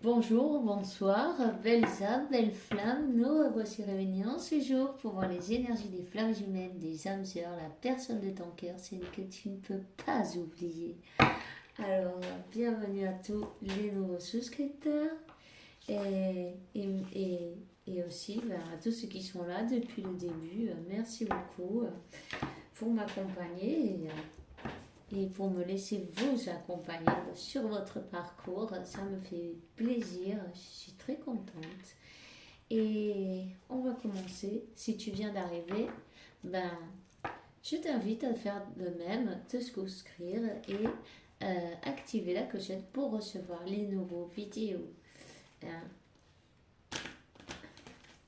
Bonjour, bonsoir, belles âmes, belles flammes, nous voici réunis en ce jour pour voir les énergies des flammes jumelles, des âmes sœurs, la personne de ton cœur, celle que tu ne peux pas oublier. Alors, bienvenue à tous les nouveaux souscripteurs et aussi à tous ceux qui sont là depuis le début. Merci beaucoup pour m'accompagner et pour me laisser vous accompagner sur votre parcours. Ça me fait plaisir, je suis très contente. Et on va commencer. Si tu viens d'arriver, ben, je t'invite à faire de même, te souscrire et activer la clochette pour recevoir les nouveaux vidéos. Hein.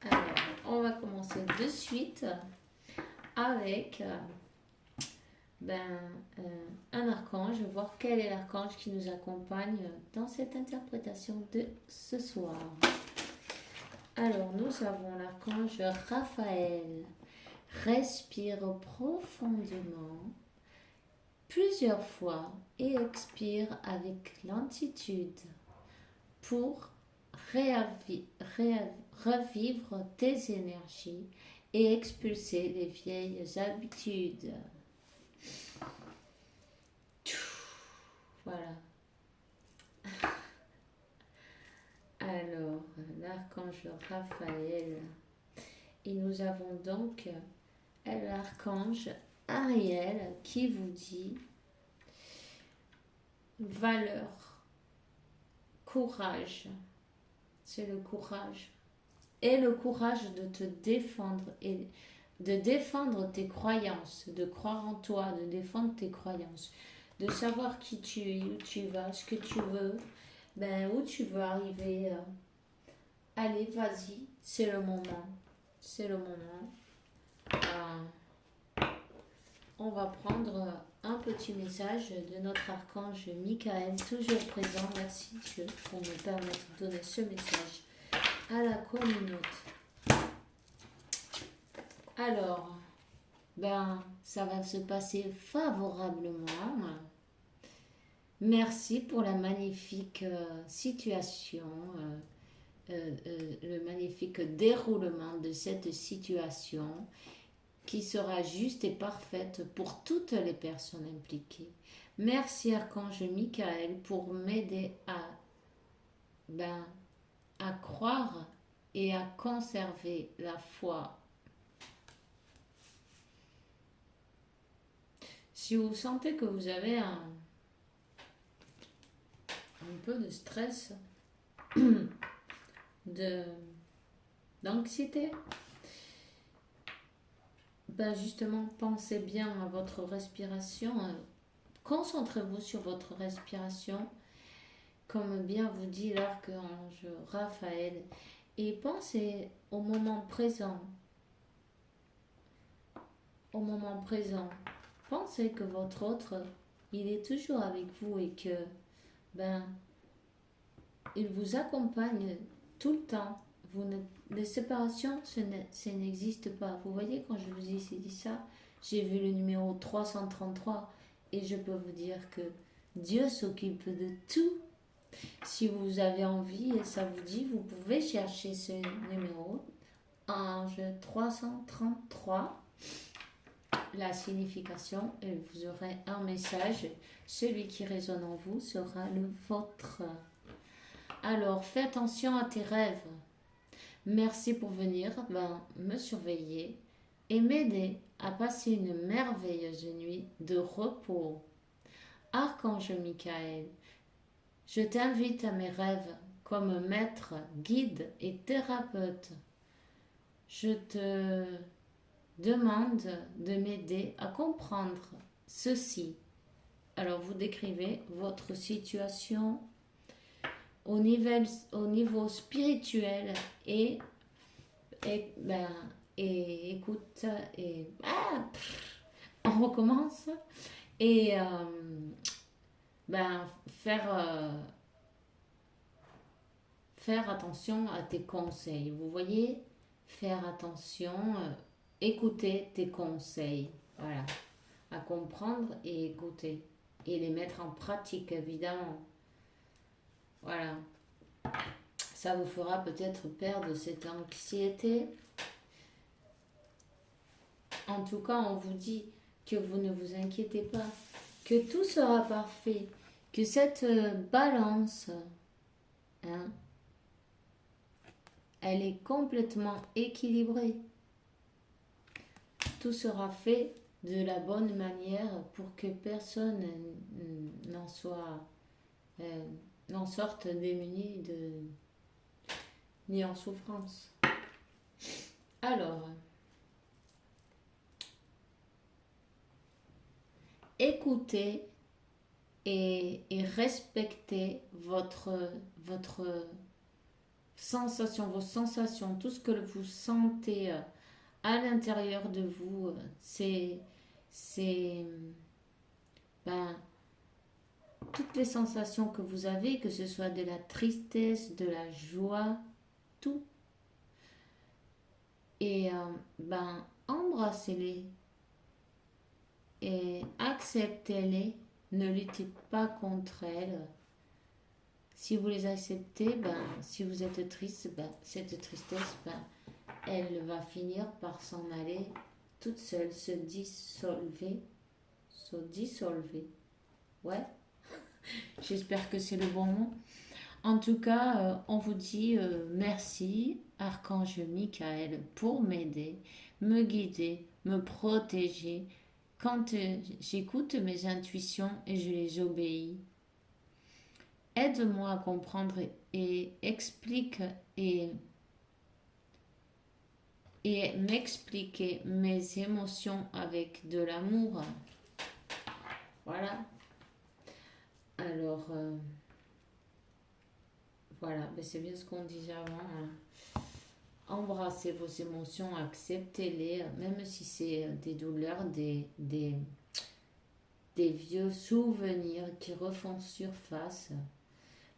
Alors, on va commencer de suite avec ben, un archange, voir quel est l'archange qui nous accompagne dans cette interprétation de ce soir. Alors, nous avons l'archange Raphaël. Respire profondément plusieurs fois et expire avec lentitude pour revivre tes énergies et expulser les vieilles habitudes. Voilà. Alors, l'archange Raphaël. Et nous avons donc l'archange Ariel qui vous dit valeur, courage. C'est le courage. Et le courage de te défendre et de défendre tes croyances, de croire en toi, de défendre tes croyances, de savoir qui tu es, où tu vas, ce que tu veux, où tu veux arriver. Allez, vas-y, c'est le moment. C'est le moment. On va prendre un petit message de notre archange Michael, toujours présent. Merci Dieu pour nous permettre de donner ce message à la communauté. Alors, ça va se passer favorablement. Merci pour la magnifique situation, le magnifique déroulement de cette situation qui sera juste et parfaite pour toutes les personnes impliquées. Merci Archange Michael pour m'aider à croire et à conserver la foi. Si vous sentez que vous avez un peu de stress, d'anxiété, justement, pensez bien à votre respiration. Concentrez-vous sur votre respiration, comme bien vous dit l'archange Raphaël, et pensez au moment présent. Au moment présent. Pensez que votre autre, il est toujours avec vous et que, il vous accompagne tout le temps. Les séparations, ça n'existe pas. Vous voyez, quand je vous ai dit ça, j'ai vu le numéro 333 et je peux vous dire que Dieu s'occupe de tout. Si vous avez envie et ça vous dit, vous pouvez chercher ce numéro, ange 333, la signification, et vous aurez un message. Celui qui résonne en vous sera le vôtre. Alors, fais attention à tes rêves. Merci pour venir me surveiller et m'aider à passer une merveilleuse nuit de repos. Archange Michael, je t'invite à mes rêves comme maître, guide et thérapeute. Je te demande de m'aider à comprendre ceci. Alors vous décrivez votre situation au niveau spirituel et écoute on recommence et faire attention à tes conseils. Vous voyez, faire attention, écouter tes conseils, voilà, à comprendre et écouter et les mettre en pratique évidemment. Voilà. Ça vous fera peut-être perdre cette anxiété. En tout cas, on vous dit que vous ne vous inquiétez pas, que tout sera parfait, que cette balance, hein, elle est complètement équilibrée. Tout sera fait de la bonne manière pour que personne n'en sorte démuni ni en souffrance. Alors, écoutez et respectez votre sensation, vos sensations, tout ce que vous sentez à l'intérieur de vous. C'est ben, toutes les sensations que vous avez, que ce soit de la tristesse, de la joie, tout. Et embrassez-les et acceptez-les. Ne luttez pas contre elles. Si vous les acceptez, si vous êtes triste, cette tristesse, elle va finir par s'en aller toute seule, se dissolver. Ouais, j'espère que c'est le bon mot. En tout cas, on vous dit merci, Archange Michael, pour m'aider, me guider, me protéger. Quand j'écoute mes intuitions et je les obéis, aide-moi à comprendre et explique et m'expliquer mes émotions avec de l'amour. Voilà. Alors, voilà, c'est bien ce qu'on disait avant. Hein. Embrassez vos émotions, acceptez-les, même si c'est des douleurs, des vieux souvenirs qui refont surface.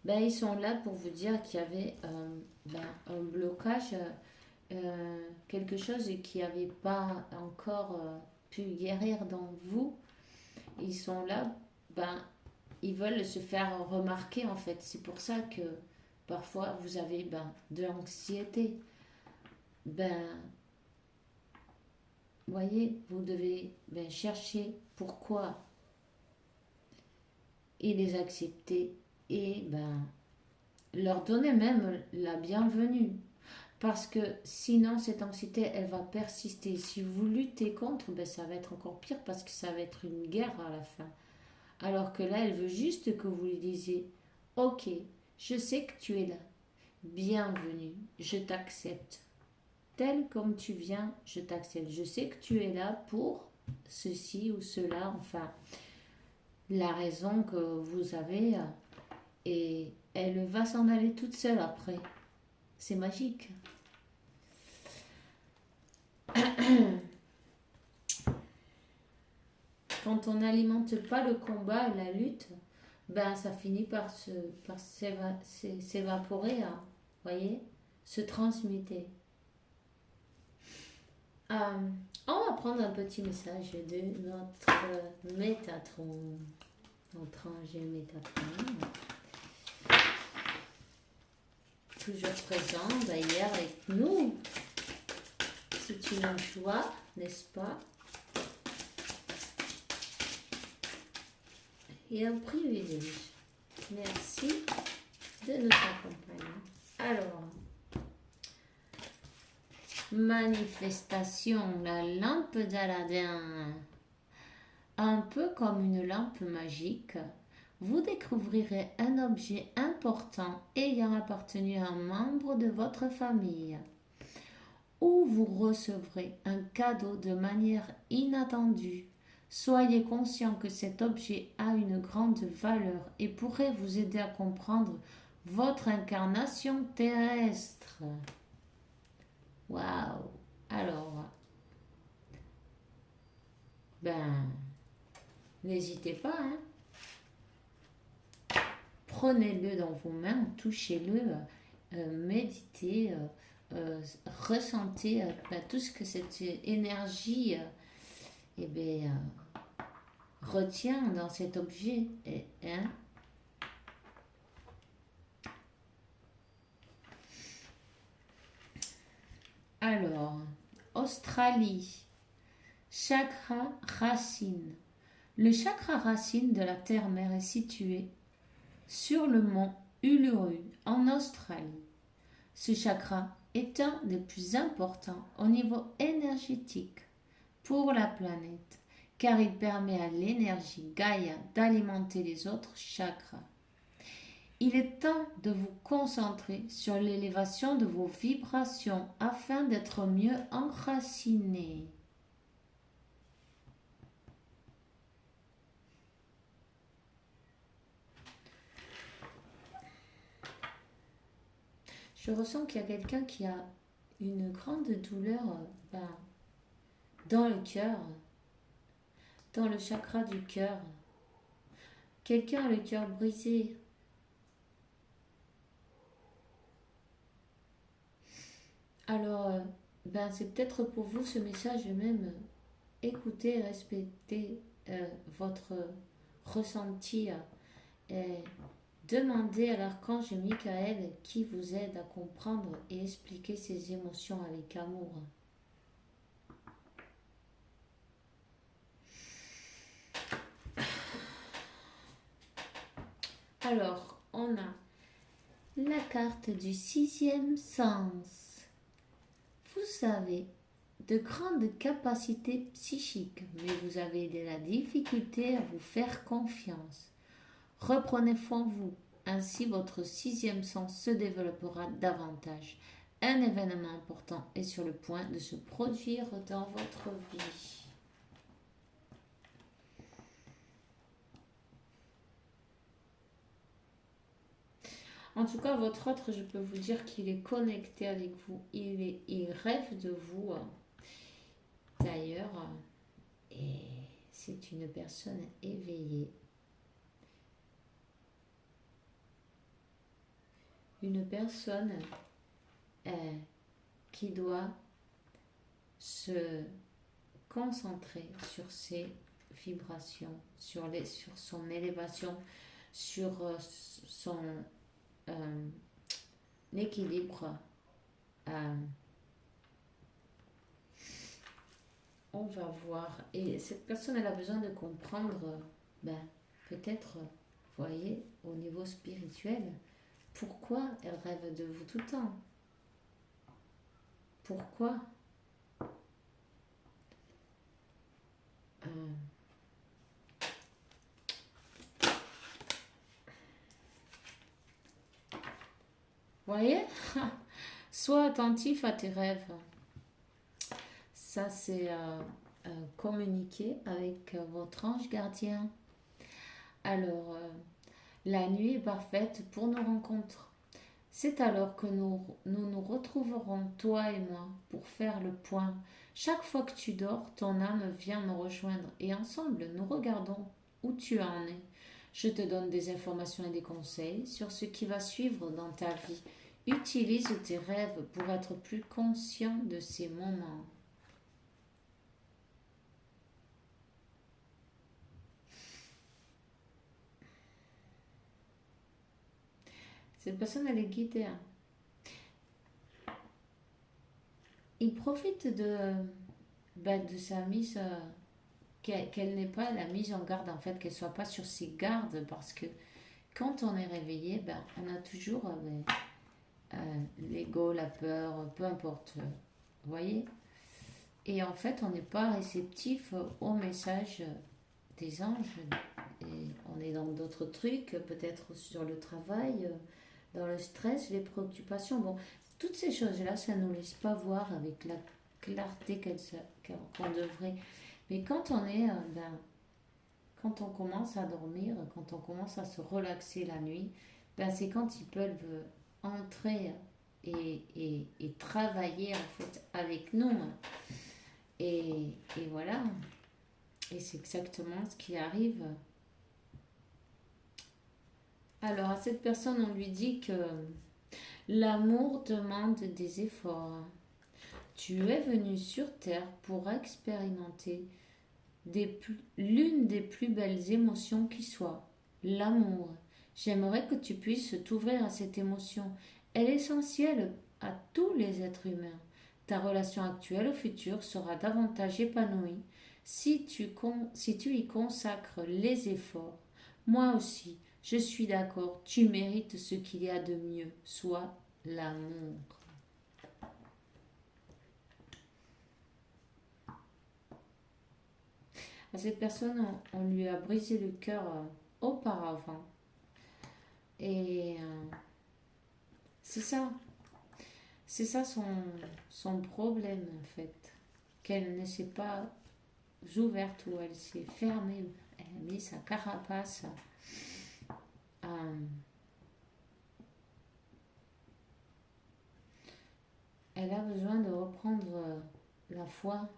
Ils sont là pour vous dire qu'il y avait un blocage, quelque chose qui n'avait pas encore pu guérir dans vous. Ils sont là, ils veulent se faire remarquer en fait. C'est pour ça que parfois vous avez de l'anxiété. Voyez, vous devez chercher pourquoi et les accepter et leur donner même la bienvenue. Parce que sinon, cette anxiété, elle va persister. Si vous luttez contre, ça va être encore pire parce que ça va être une guerre à la fin. Alors que là, elle veut juste que vous lui disiez, ok, je sais que tu es là. Bienvenue, je t'accepte. Tel comme tu viens, je t'accepte. Je sais que tu es là pour ceci ou cela, enfin, la raison que vous avez, et elle va s'en aller toute seule après. C'est magique. Quand on n'alimente pas le combat et la lutte, ça finit par s'évaporer, hein, voyez, se transmuter. On va prendre un petit message de notre Métatron, notre ange Métatron, toujours présent, hier avec nous. C'est une joie, n'est-ce pas? Et un privilège. Merci de nous accompagner. Alors, manifestation, la lampe d'Aladin. Un peu comme une lampe magique, vous découvrirez un objet important ayant appartenu à un membre de votre famille, ou vous recevrez un cadeau de manière inattendue. Soyez conscient que cet objet a une grande valeur et pourrait vous aider à comprendre votre incarnation terrestre. Waouh! Alors, n'hésitez pas, hein. Prenez-le dans vos mains, touchez-le, méditez, ressentez tout ce que cette énergie retient dans cet objet. Hein. Australie. Chakra racine. Le chakra racine de la terre-mère est situé sur le mont Uluru en Australie. Ce chakra est un des plus importants au niveau énergétique pour la planète, car il permet à l'énergie Gaïa d'alimenter les autres chakras. Il est temps de vous concentrer sur l'élévation de vos vibrations afin d'être mieux enraciné. Je ressens qu'il y a quelqu'un qui a une grande douleur dans le cœur, dans le chakra du cœur. Quelqu'un a le cœur brisé. Alors, c'est peut-être pour vous ce message, même écoutez et respectez votre ressenti et demandez à l'archange Michael qui vous aide à comprendre et expliquer ses émotions avec amour. Alors, on a la carte du sixième sens. Vous avez de grandes capacités psychiques, mais vous avez de la difficulté à vous faire confiance. Reprenez foi en vous, ainsi votre sixième sens se développera davantage. Un événement important est sur le point de se produire dans votre vie. En tout cas, votre autre, je peux vous dire qu'il est connecté avec vous. Il rêve de vous. D'ailleurs, et c'est une personne éveillée. Une personne qui doit se concentrer sur ses vibrations, sur son élévation, sur son équilibre. On va voir. Et cette personne, elle a besoin de comprendre, peut-être, voyez, au niveau spirituel, pourquoi elle rêve de vous tout le temps. Pourquoi voyez. Sois attentif à tes rêves. Ça, c'est communiquer avec votre ange gardien. Alors, la nuit est parfaite pour nos rencontres. C'est alors que nous retrouverons, toi et moi, pour faire le point. Chaque fois que tu dors, ton âme vient me rejoindre et ensemble, nous regardons où tu en es. Je te donne des informations et des conseils sur ce qui va suivre dans ta vie. Utilise tes rêves pour être plus conscient de ces moments. Cette personne, elle est guidée. Il profite de sa mise, qu'elle n'ait pas la mise en garde, en fait, qu'elle soit pas sur ses gardes, parce que quand on est réveillé, on a toujours l'ego, la peur, peu importe, vous voyez. Et en fait, on n'est pas réceptif au message des anges. Et on est dans d'autres trucs, peut-être sur le travail, dans le stress, les préoccupations. Bon, toutes ces choses-là, ça ne nous laisse pas voir avec la clarté qu'on devrait. Mais quand on est, quand on commence à dormir, quand on commence à se relaxer la nuit, c'est quand ils peuvent entrer et travailler en fait avec nous. Et voilà. Et c'est exactement ce qui arrive. Alors à cette personne, on lui dit que l'amour demande des efforts. Tu es venu sur Terre pour expérimenter l'une des plus belles émotions qui soit, l'amour. J'aimerais que tu puisses t'ouvrir à cette émotion. Elle est essentielle à tous les êtres humains. Ta relation actuelle ou future sera davantage épanouie si tu y consacres les efforts. Moi aussi, je suis d'accord, tu mérites ce qu'il y a de mieux, soit l'amour. À cette personne, on lui a brisé le cœur auparavant. Et c'est ça, c'est ça son problème en fait. Qu'elle ne s'est pas ouverte ou elle s'est fermée. Elle a mis sa carapace. euh, elle a besoin de reprendre la foi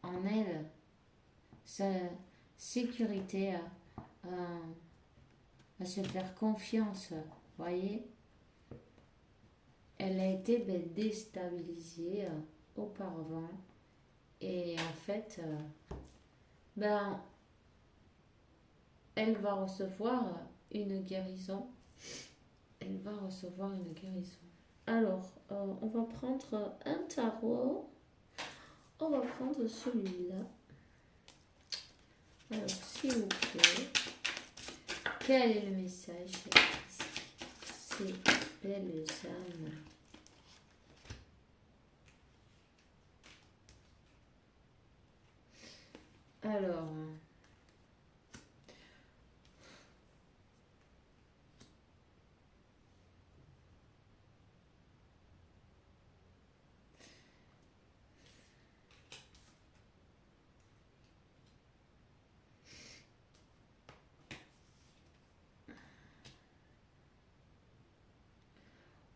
en elle, sa sécurité, à se faire confiance. Voyez, elle a été déstabilisée auparavant et en fait, ben, elle va recevoir une guérison. Elle va recevoir une guérison. Alors, on va prendre un tarot. On va prendre celui-là. Alors, s'il vous plaît, quel est le message ces belles âmes? Alors,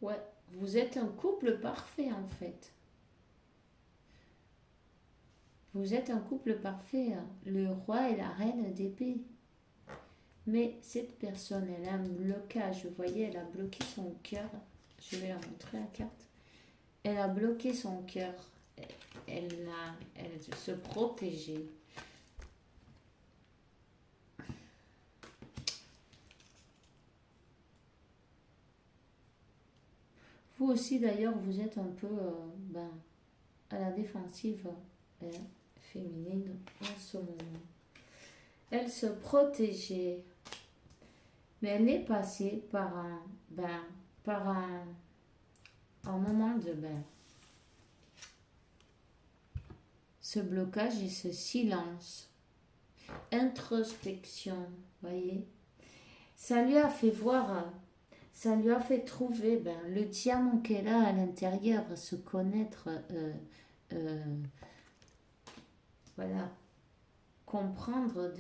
ouais, vous êtes un couple parfait en fait. Vous êtes un couple parfait, hein. Le roi et la reine d'épée. Mais cette personne, elle a un blocage. Vous voyez, elle a bloqué son cœur. Je vais la montrer la carte. Elle a bloqué son cœur. Elle se protégeait. Vous aussi, d'ailleurs, vous êtes un peu à la défensive féminine en ce moment. Elle se protégeait, mais elle est passée par un moment de ce blocage et ce silence, introspection, voyez. Ça lui a fait voir, ça lui a fait trouver le diamant qu'elle a à l'intérieur, se connaître, voilà, comprendre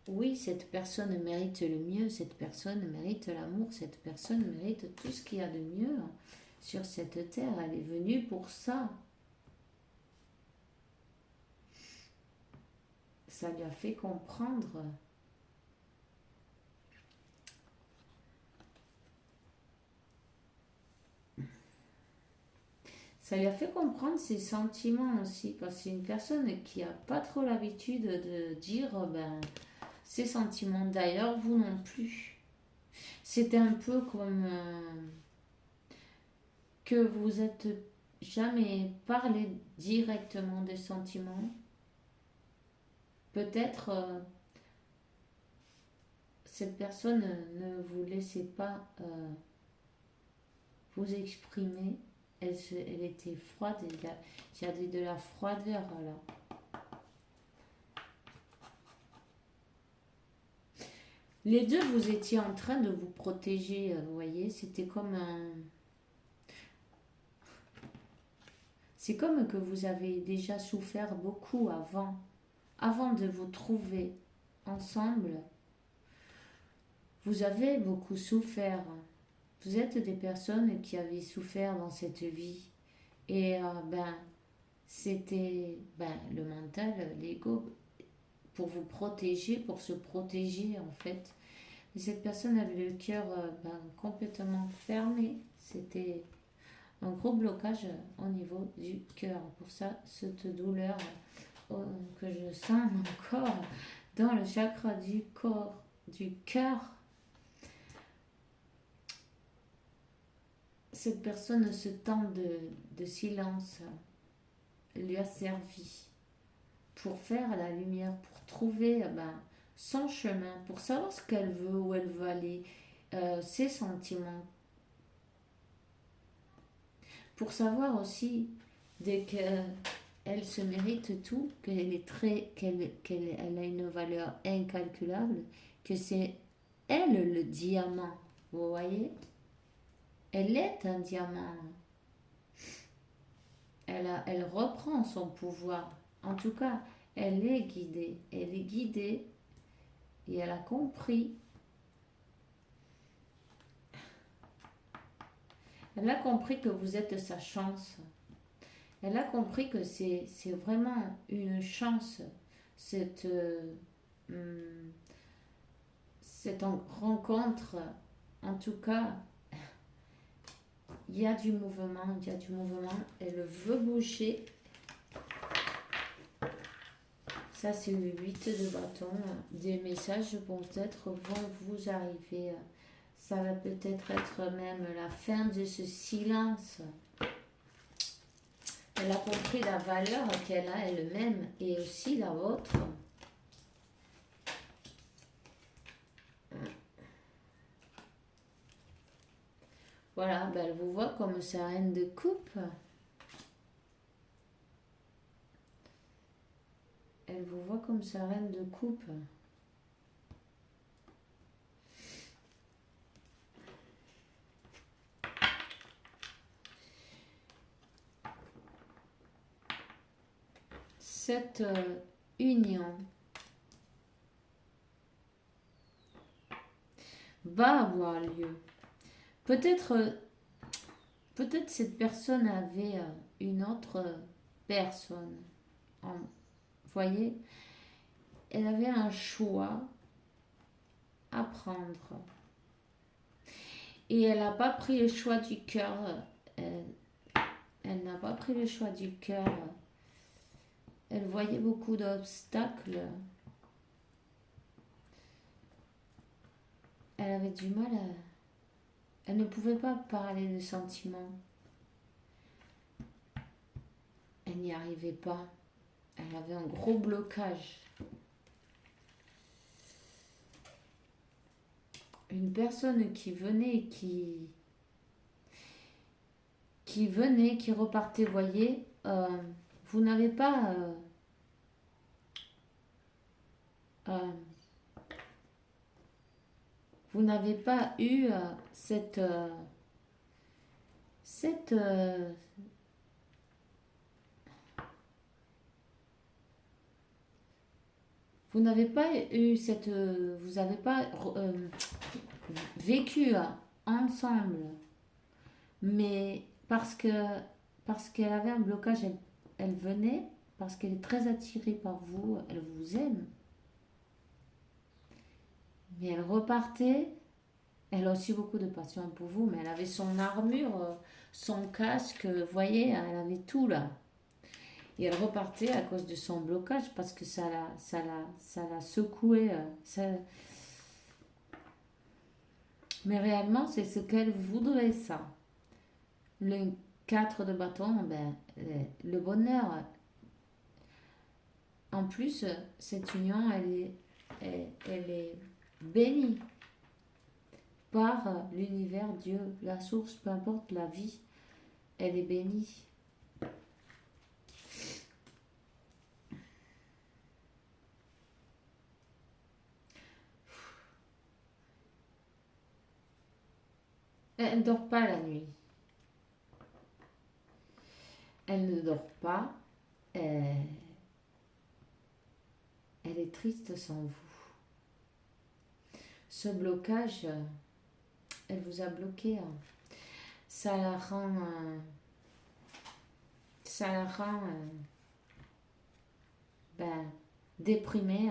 oui, cette personne mérite le mieux, cette personne mérite l'amour, cette personne mérite tout ce qu'il y a de mieux sur cette terre. Elle est venue pour ça. Ça lui a fait comprendre. Ça lui a fait comprendre ses sentiments aussi, parce que c'est une personne qui n'a pas trop l'habitude de dire ses sentiments. D'ailleurs, vous non plus. C'était un peu comme que vous êtes jamais parlé directement des sentiments. Peut-être cette personne ne vous laissait pas vous exprimer. Elle était froide, il y avait de la froideur là. Les deux, vous étiez en train de vous protéger, vous voyez, c'était comme un... C'est comme que vous avez déjà souffert beaucoup avant de vous trouver ensemble. Vous avez beaucoup souffert. Vous êtes des personnes qui avaient souffert dans cette vie. Et c'était le mental, l'ego, pour vous protéger, pour se protéger en fait. Et cette personne avait le cœur complètement fermé. C'était un gros blocage au niveau du cœur. Pour ça, cette douleur que je sens encore dans le chakra du corps, du cœur. cette personne, ce temps de silence lui a servi pour faire la lumière, pour trouver son chemin, pour savoir ce qu'elle veut, où elle veut aller, ses sentiments, pour savoir aussi dès qu'elle se mérite tout, qu'elle est qu'elle a une valeur incalculable, que c'est elle le diamant, vous voyez? Elle est un diamant. Elle reprend son pouvoir. En tout cas, elle est guidée. Elle est guidée et elle a compris. Elle a compris que vous êtes sa chance. Elle a compris que c'est vraiment une chance, cette, cette rencontre. En tout cas, il y a du mouvement, il y a du mouvement. Elle veut bouger. Ça, c'est le 8 de bâton. Des messages peut-être vont vous arriver. Ça va peut-être être même la fin de ce silence. Elle a compris la valeur qu'elle a elle-même et aussi la vôtre. Voilà, elle vous voit comme sa reine de coupe. Elle vous voit comme sa reine de coupe. Cette union va avoir lieu. Peut-être cette personne avait une autre personne. Voyez, elle avait un choix à prendre. Et elle n'a pas pris le choix du cœur. Elle n'a pas pris le choix du cœur. Elle voyait beaucoup d'obstacles. Elle avait du mal à... Elle ne pouvait pas parler de sentiments. Elle n'y arrivait pas. Elle avait un gros blocage. Une personne qui venait, qui repartait, voyez, vous n'avez pas... vous n'avez pas eu vous n'avez pas eu cette... vous n'avez pas vécu ensemble. Mais parce qu'elle avait un blocage, elle venait, parce qu'elle est très attirée par vous, elle vous aime. Mais elle repartait, elle a aussi beaucoup de passion pour vous, mais elle avait son armure, son casque, vous voyez, elle avait tout là. Et elle repartait à cause de son blocage parce que ça la secouait. Mais réellement, c'est ce qu'elle voudrait, ça. Le 4 de bâton, le bonheur. En plus, cette union, elle est bénie par l'univers, Dieu, la source, peu importe la vie. Elle est bénie. Elle ne dort pas la nuit. Elle ne dort pas. Elle est triste sans vous. Ce blocage, elle vous a bloqué. Ça la rend... déprimée.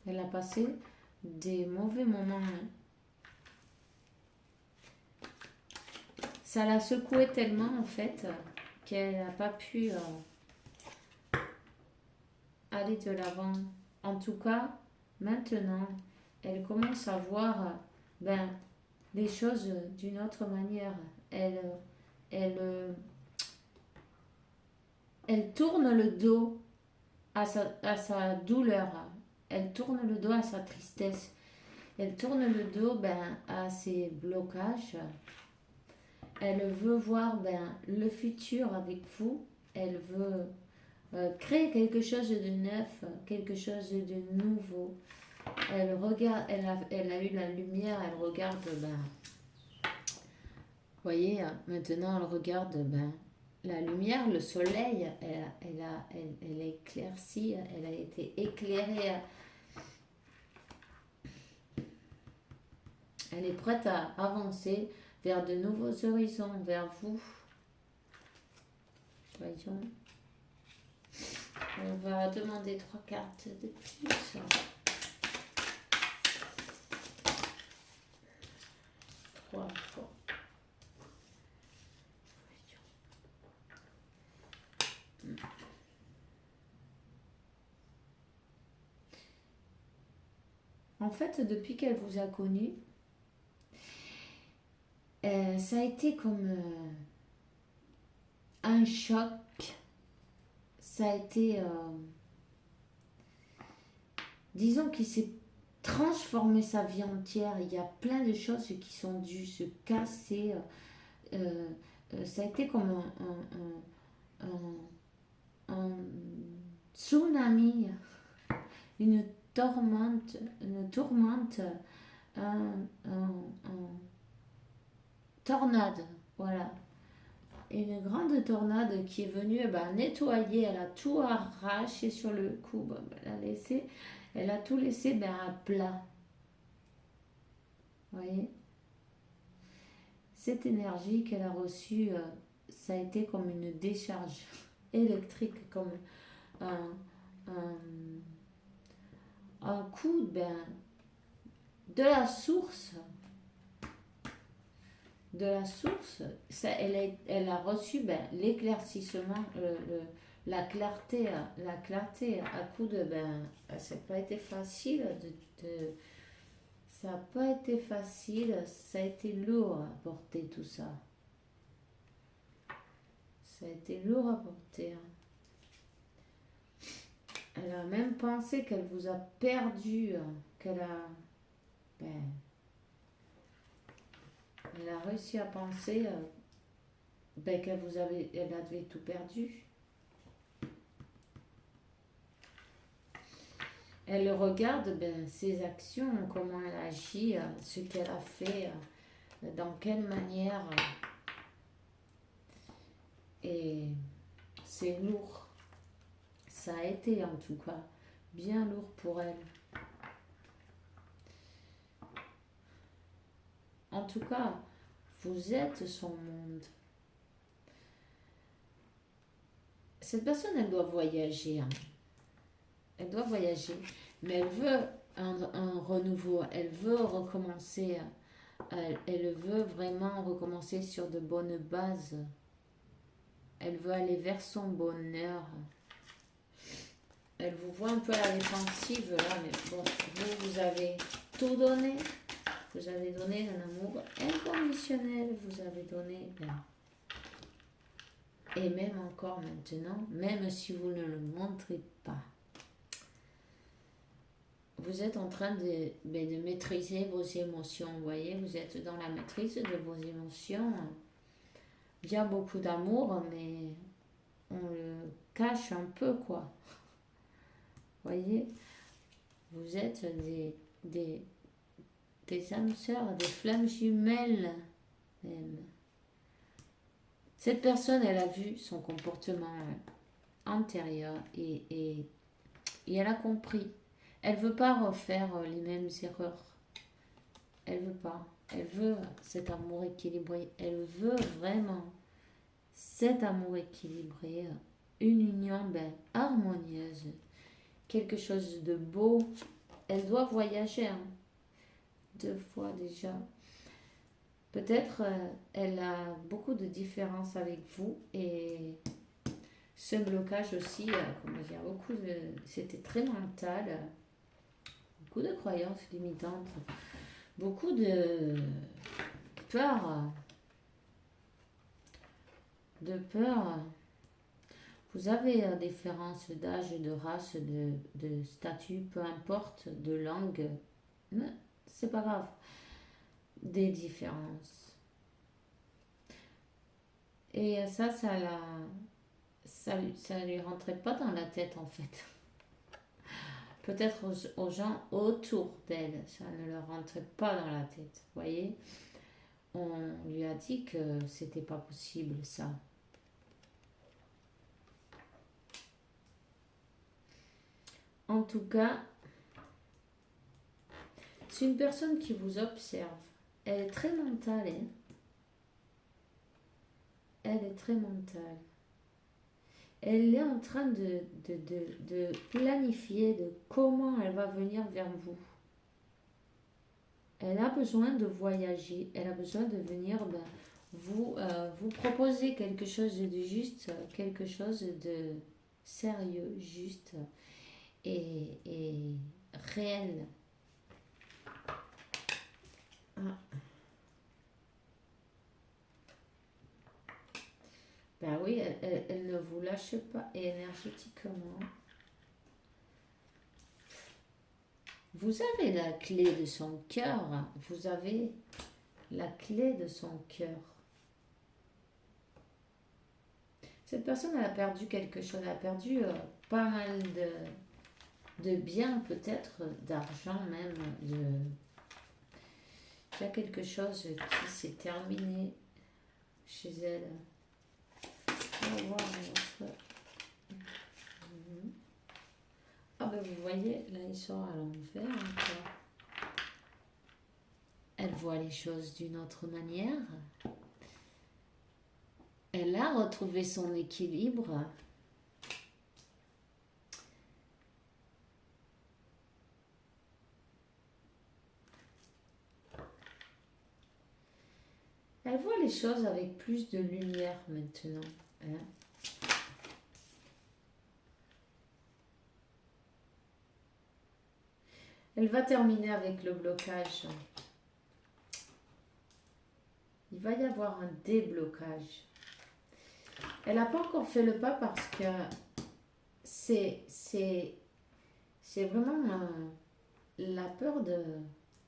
Elle a passé des mauvais moments. Ça l'a secouée tellement, en fait, qu'elle n'a pas pu aller de l'avant. En tout cas, maintenant, elle commence à voir les choses d'une autre manière. Elle, elle tourne le dos à sa douleur. Elle tourne le dos à sa tristesse. Elle tourne le dos à ses blocages. Elle veut voir le futur avec vous. Elle veut créer quelque chose de neuf, quelque chose de nouveau. Elle regarde, elle a eu la lumière, elle regarde, vous voyez, maintenant elle regarde la lumière, le soleil, elle est éclaircie, elle a été éclairée. Elle est prête à avancer vers de nouveaux horizons, vers vous. Voyons. On va demander 3 cartes de plus. 3 fois. En fait, depuis qu'elle vous a connu, ça a été comme un choc. Ça a été, disons qu'il s'est transformé sa vie entière. Il y a plein de choses qui sont dues se casser. Ça a été comme un tsunami, une tourmente, un tornade, voilà. Une grande tornade qui est venue nettoyer, elle a tout arraché sur le coup, elle a tout laissé à plat. Vous voyez? Cette énergie qu'elle a reçue, ça a été comme une décharge électrique, comme un, un coup de la source. Ça, elle a reçu l'éclaircissement, la clarté à coup de ça n'a pas été facile ça n'a pas été facile, ça a été lourd à porter tout ça. Ça a été lourd à porter. Elle a même pensé qu'elle vous a perdu, qu'elle a elle a réussi à penser elle avait tout perdu. Elle regarde ses actions, comment elle agit, ce qu'elle a fait, dans quelle manière. Et c'est lourd. Ça a été en tout cas bien lourd pour elle. En tout cas, vous êtes son monde. Cette personne, elle doit voyager. Elle doit voyager. Mais elle veut un renouveau. Elle veut recommencer. Elle veut vraiment recommencer sur de bonnes bases. Elle veut aller vers son bonheur. Elle vous voit un peu à la défensive là, mais bon, vous avez tout donné. Vous avez donné un amour inconditionnel. Vous avez donné... Et même encore maintenant, même si vous ne le montrez pas, vous êtes en train de maîtriser vos émotions. Vous voyez, vous êtes dans la maîtrise de vos émotions. Il y a beaucoup d'amour, mais on le cache un peu, quoi. Vous voyez, vous êtes des âmes sœurs, des flammes jumelles, même. Cette personne, elle a vu son comportement antérieur et elle a compris. Elle ne veut pas refaire les mêmes erreurs. Elle ne veut pas. Elle veut cet amour équilibré. Elle veut vraiment cet amour équilibré, une union harmonieuse, quelque chose de beau. Elle doit voyager 2 fois déjà. Peut-être elle a beaucoup de différences avec vous et Ce blocage aussi, comment dire, c'était très mental, beaucoup de croyances limitantes, beaucoup de peur, de peur. Vous avez différence d'âge, de race, de statut, peu importe, de langue, mais c'est pas grave, des différences. Et ça lui rentrait pas dans la tête en fait. Peut-être aux gens autour d'elle, ça ne leur rentrait pas dans la tête. Vous voyez, on lui a dit que c'était pas possible ça. En tout cas, c'est une personne qui vous observe. Elle est très mentale, hein. Elle est très mentale. Elle est en train de planifier de comment elle va venir vers vous. Elle a besoin de voyager, elle a besoin de venir vous proposer quelque chose de juste, quelque chose de sérieux, juste et réel. Ah, ben oui, elle ne vous lâche pas et énergétiquement. Vous avez la clé de son cœur, vous avez la clé de son cœur. Cette personne, elle a perdu quelque chose, elle a perdu pas mal de biens, peut-être d'argent même. Il y a quelque chose qui s'est terminé chez elle. On va voir. Ah ben vous voyez, là ils sont à l'envers encore. Elle voit les choses d'une autre manière. Elle a retrouvé son équilibre. Elle voit les choses avec plus de lumière maintenant. Hein. Elle va terminer avec le blocage. Il va y avoir un déblocage. Elle n'a pas encore fait le pas parce que c'est vraiment la peur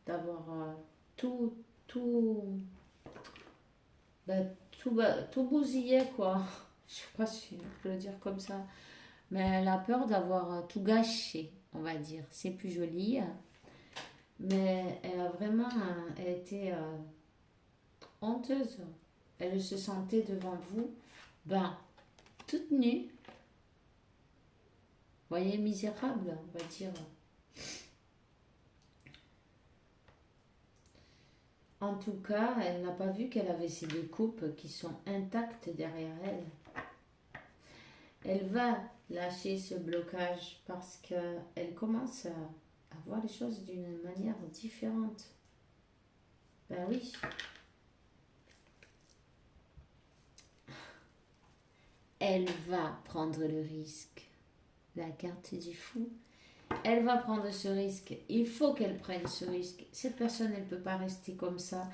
d'avoir tout, tout, tout bousillé, quoi. Je sais pas si je peux le dire comme ça. Mais elle a peur d'avoir tout gâché, on va dire. C'est plus joli. Mais elle a vraiment elle était honteuse. Elle se sentait devant vous, toute nue. Vous voyez, misérable, on va dire. En tout cas, elle n'a pas vu qu'elle avait ces deux coupes qui sont intactes derrière elle. Elle va lâcher ce blocage parce qu'elle commence à voir les choses d'une manière différente. Ben oui. Elle va prendre le risque. La carte du fou. Elle va prendre ce risque. Il faut qu'elle prenne ce risque. Cette personne, elle ne peut pas rester comme ça,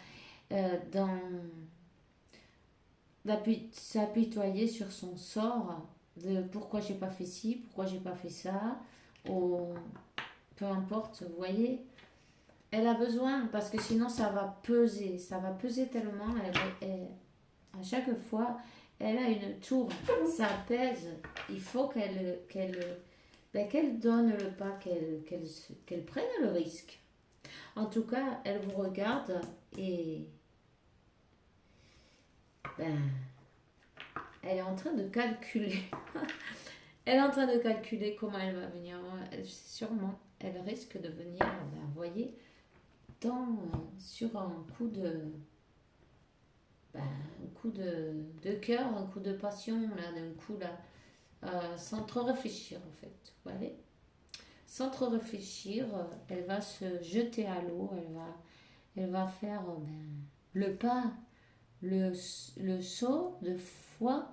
s'apitoyer sur son sort de pourquoi j'ai pas fait ci, pourquoi j'ai pas fait ça, ou peu importe, vous voyez. Elle a besoin, parce que sinon ça va peser tellement, à chaque fois, elle a une tour, ça pèse, il faut qu'elle donne le pas, qu'elle prenne le risque. En tout cas, elle vous regarde et elle est en train de calculer. Elle est en train de calculer comment elle va venir. Sûrement, elle risque de venir, vous voyez, sur un coup de cœur, un coup de passion, là, d'un coup, là, sans trop réfléchir, en fait. Vous voyez, sans trop réfléchir, elle va se jeter à l'eau, elle va faire le pas, le saut de foi,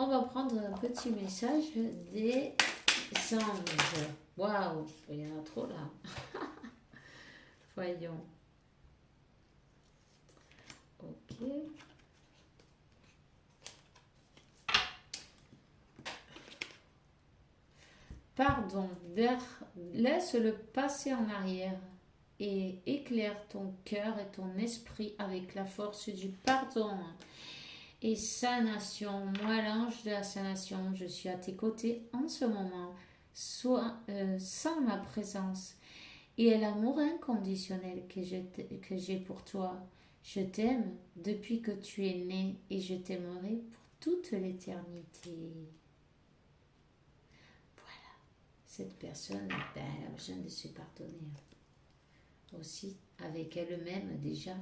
On va prendre un petit message des anges. Waouh, il y en a trop là. Voyons. Ok. Pardon, laisse le passé en arrière et éclaire ton cœur et ton esprit avec la force du pardon. Et sanation, moi l'ange de la sanation, je suis à tes côtés en ce moment, sans ma présence. Et l'amour inconditionnel que j'ai pour toi. Je t'aime depuis que tu es né et je t'aimerai pour toute l'éternité. Voilà, cette personne, ben, elle a besoin de se pardonner. Aussi, avec elle-même déjà.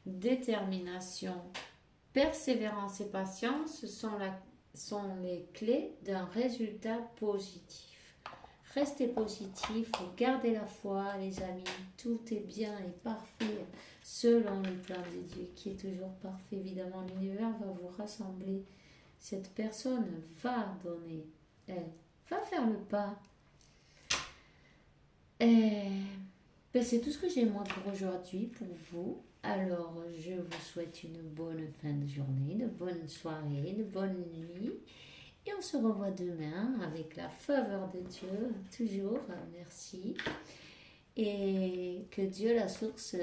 Détermination, persévérance et patience sont les clés d'un résultat positif. Restez positif, gardez la foi, les amis. Tout est bien et parfait selon le plan de Dieu qui est toujours parfait. Évidemment, l'univers va vous rassembler. Cette personne va donner, elle va faire le pas. Et ben, c'est tout ce que j'ai moi pour aujourd'hui, pour vous. Alors, je vous souhaite une bonne fin de journée, une bonne soirée, une bonne nuit. Et on se revoit demain avec la faveur de Dieu, toujours, merci. Et que Dieu, la source,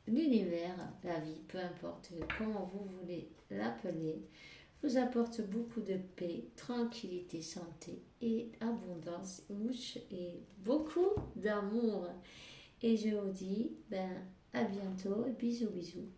l'univers, la vie, peu importe comment vous voulez l'appeler, vous apporte beaucoup de paix, tranquillité, santé et abondance, et beaucoup d'amour. Et je vous dis, ben, à bientôt et bisous bisous.